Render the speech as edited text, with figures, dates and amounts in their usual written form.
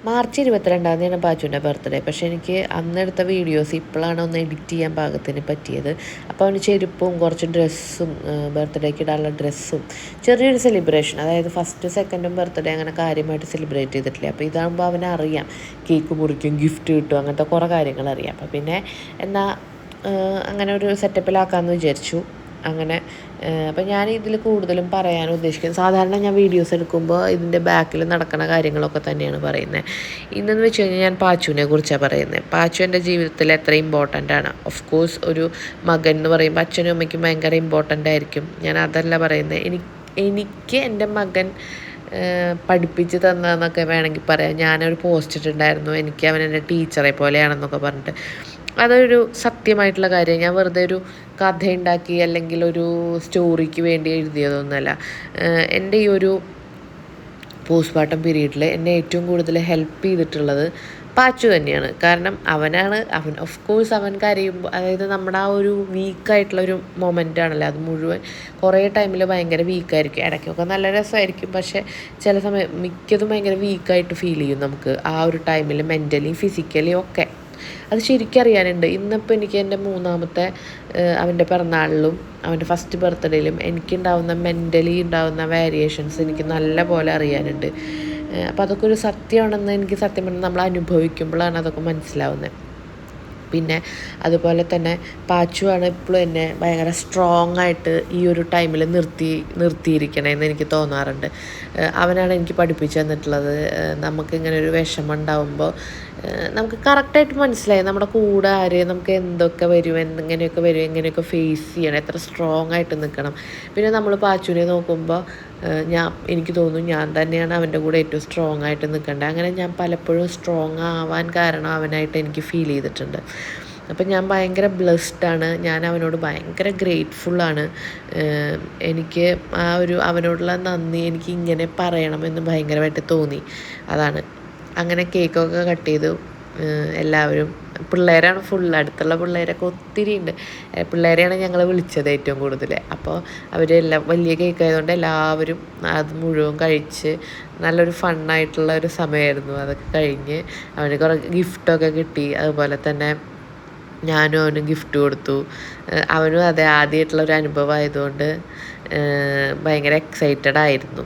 March 22-ാം തീയതിയാണ് പാച്ചുവിൻ്റെ birthday. പക്ഷേ എനിക്ക് അന്നെടുത്ത വീഡിയോസ് ഇപ്പോഴാണ് ഒന്ന് എഡിറ്റ് ചെയ്യാൻ പാകത്തിന് പറ്റിയത്. അപ്പോൾ അവന് ചെരുപ്പും കുറച്ച് ഡ്രസ്സും ബർത്ത്ഡേക്ക് ഇടാനുള്ള ഡ്രസ്സും ചെറിയൊരു സെലിബ്രേഷൻ, അതായത് ഫസ്റ്റ് സെക്കൻഡും ബർത്ത്ഡേ അങ്ങനെ കാര്യമായിട്ട് സെലിബ്രേറ്റ് ചെയ്തിട്ടില്ല. അപ്പോൾ ഇതാകുമ്പോൾ അവനറിയാം കേക്ക് മുറിക്കും, ഗിഫ്റ്റ് കിട്ടും, അങ്ങനത്തെ കുറേ കാര്യങ്ങൾ അറിയാം. അപ്പോൾ പിന്നെ എന്നാൽ അങ്ങനെ ഒരു സെറ്റപ്പിലാക്കാമെന്ന് വിചാരിച്ചു. അങ്ങനെ അപ്പോൾ ഞാൻ ഇതിൽ കൂടുതലും പറയാൻ ഉദ്ദേശിക്കുന്നത്, സാധാരണ ഞാൻ വീഡിയോസ് എടുക്കുമ്പോൾ ഇതിൻ്റെ ബാക്കിൽ നടക്കുന്ന കാര്യങ്ങളൊക്കെ തന്നെയാണ് പറയുന്നത്. ഇന്നെന്ന് വെച്ച് കഴിഞ്ഞാൽ ഞാൻ പാച്ചുവിനെ കുറിച്ചാണ് പറയുന്നത്. പാച്ചു എൻ്റെ ജീവിതത്തിൽ എത്ര ഇമ്പോർട്ടൻ്റ് ആണ്. ഓഫ് കോഴ്സ് ഒരു മകൻ എന്ന് പറയുമ്പോൾ അച്ഛനും അമ്മയ്ക്കും ഭയങ്കര ഇമ്പോർട്ടൻ്റ് ആയിരിക്കും. ഞാൻ അതല്ല പറയുന്നത്. എനിക്ക് എൻ്റെ മകൻ പഠിപ്പിച്ച് തന്നതെന്നൊക്കെ വേണമെങ്കിൽ പറയാം. ഞാനൊരു പോസ്റ്റ് ഇട്ടിട്ടുണ്ടായിരുന്നു, എനിക്ക് അവൻ എൻ്റെ ടീച്ചറെ പോലെയാണെന്നൊക്കെ പറഞ്ഞിട്ട്. അതൊരു സത്യമായിട്ടുള്ള കാര്യം. ഞാൻ വെറുതെ ഒരു കഥയുണ്ടാക്കി അല്ലെങ്കിൽ ഒരു സ്റ്റോറിക്ക് വേണ്ടി എഴുതിയതൊന്നുമല്ല. എൻ്റെ ഈ ഒരു പോസ്റ്റ്മോർട്ടം പീരീഡിൽ എന്നെ ഏറ്റവും കൂടുതൽ ഹെൽപ്പ് ചെയ്തിട്ടുള്ളത് പാച്ചു തന്നെയാണ്. കാരണം അവൻ ഓഫ് കോഴ്സ് അവൻ കരയുമ്പോൾ, അതായത് നമ്മുടെ ആ ഒരു വീക്കായിട്ടുള്ളൊരു മൊമെൻ്റ് ആണല്ലോ അത് മുഴുവൻ. കുറേ ടൈമിൽ ഭയങ്കര വീക്കായിരിക്കും, ഇടയ്ക്കൊക്കെ നല്ല രസമായിരിക്കും. പക്ഷേ ചില സമയം മിക്കതും ഭയങ്കര വീക്കായിട്ട് ഫീൽ ചെയ്യും നമുക്ക് ആ ഒരു ടൈമിൽ, മെൻ്റലി ഫിസിക്കലി ഒക്കെ. അത് ശരിക്കും അറിയാനുണ്ട്. ഇന്നിപ്പോൾ എനിക്ക് എൻ്റെ മൂന്നാമത്തെ അവൻ്റെ പിറന്നാളിലും അവൻ്റെ ഫസ്റ്റ് ബർത്ത്ഡേയിലും എനിക്കുണ്ടാവുന്ന മെൻ്റലി ഉണ്ടാവുന്ന വേരിയേഷൻസ് എനിക്ക് നല്ല പോലെ അറിയാനുണ്ട്. അപ്പോൾ അതൊക്കെ ഒരു സത്യമാണെന്ന് എനിക്ക് സത്യം പറഞ്ഞാൽ നമ്മൾ അനുഭവിക്കുമ്പോഴാണ് അതൊക്കെ മനസ്സിലാവുന്നത്. പിന്നെ അതുപോലെ തന്നെ പാച്ചുവാണ് ഇപ്പോഴും എന്നെ ഭയങ്കര സ്ട്രോങ് ആയിട്ട് ഈ ഒരു ടൈമിൽ നിർത്തിയിരിക്കണമെന്ന് എനിക്ക് തോന്നാറുണ്ട്. അവനാണ് എനിക്ക് പഠിപ്പിച്ചു തന്നിട്ടുള്ളത്. നമുക്കിങ്ങനെ ഒരു വിഷമം ഉണ്ടാവുമ്പോൾ നമുക്ക് കറക്റ്റായിട്ട് മനസ്സിലായി നമ്മുടെ കൂടെ ആര്, നമുക്ക് എന്തൊക്കെ വരും, എങ്ങനെയൊക്കെ വരും, എങ്ങനെയൊക്കെ ഫേസ് ചെയ്യണം, എത്ര സ്ട്രോങ് ആയിട്ട് നിൽക്കണം. പിന്നെ നമ്മൾ പാച്ചുവിനെ നോക്കുമ്പോൾ എനിക്ക് തോന്നുന്നു ഞാൻ തന്നെയാണ് അവൻ്റെ കൂടെ ഏറ്റവും സ്ട്രോങ് ആയിട്ട് നിൽക്കേണ്ടത്. അങ്ങനെ ഞാൻ പലപ്പോഴും സ്ട്രോങ് ആവാൻ കാരണം അവനായിട്ട് എനിക്ക് ഫീൽ ചെയ്തിട്ടുണ്ട്. അപ്പം ഞാൻ ഭയങ്കര ബ്ലെസ്ഡാണ്. ഞാൻ അവനോട് ഭയങ്കര ഗ്രേറ്റ്ഫുള്ളാണ്. എനിക്ക് ആ ഒരു അവനോടുള്ള നന്ദി എനിക്ക് ഇങ്ങനെ പറയണമെന്ന് ഭയങ്കരമായിട്ട് തോന്നി. അതാണ്. അങ്ങനെ കേക്കൊക്കെ കട്ട് ചെയ്തു. എല്ലാവരും പിള്ളേരാണ് അടുത്തുള്ള പിള്ളേരൊക്കെ ഒത്തിരി ഉണ്ട്. പിള്ളേരെയാണ് ഞങ്ങൾ വിളിച്ചത് ഏറ്റവും കൂടുതൽ. അപ്പോൾ അവരെല്ലാം വലിയ കേക്ക് ആയതുകൊണ്ട് എല്ലാവരും അത് മുഴുവൻ കഴിച്ച് നല്ലൊരു ഫണ്ണായിട്ടുള്ള ഒരു സമയമായിരുന്നു. അതൊക്കെ കഴിഞ്ഞ് അവന് കുറേ ഗിഫ്റ്റൊക്കെ കിട്ടി. അതുപോലെ തന്നെ ഞാനും അവന് ഗിഫ്റ്റ് കൊടുത്തു. അവനും അതെ ആദ്യമായിട്ടുള്ളൊരു അനുഭവം ആയതുകൊണ്ട് ഭയങ്കര എക്സൈറ്റഡ് ആയിരുന്നു.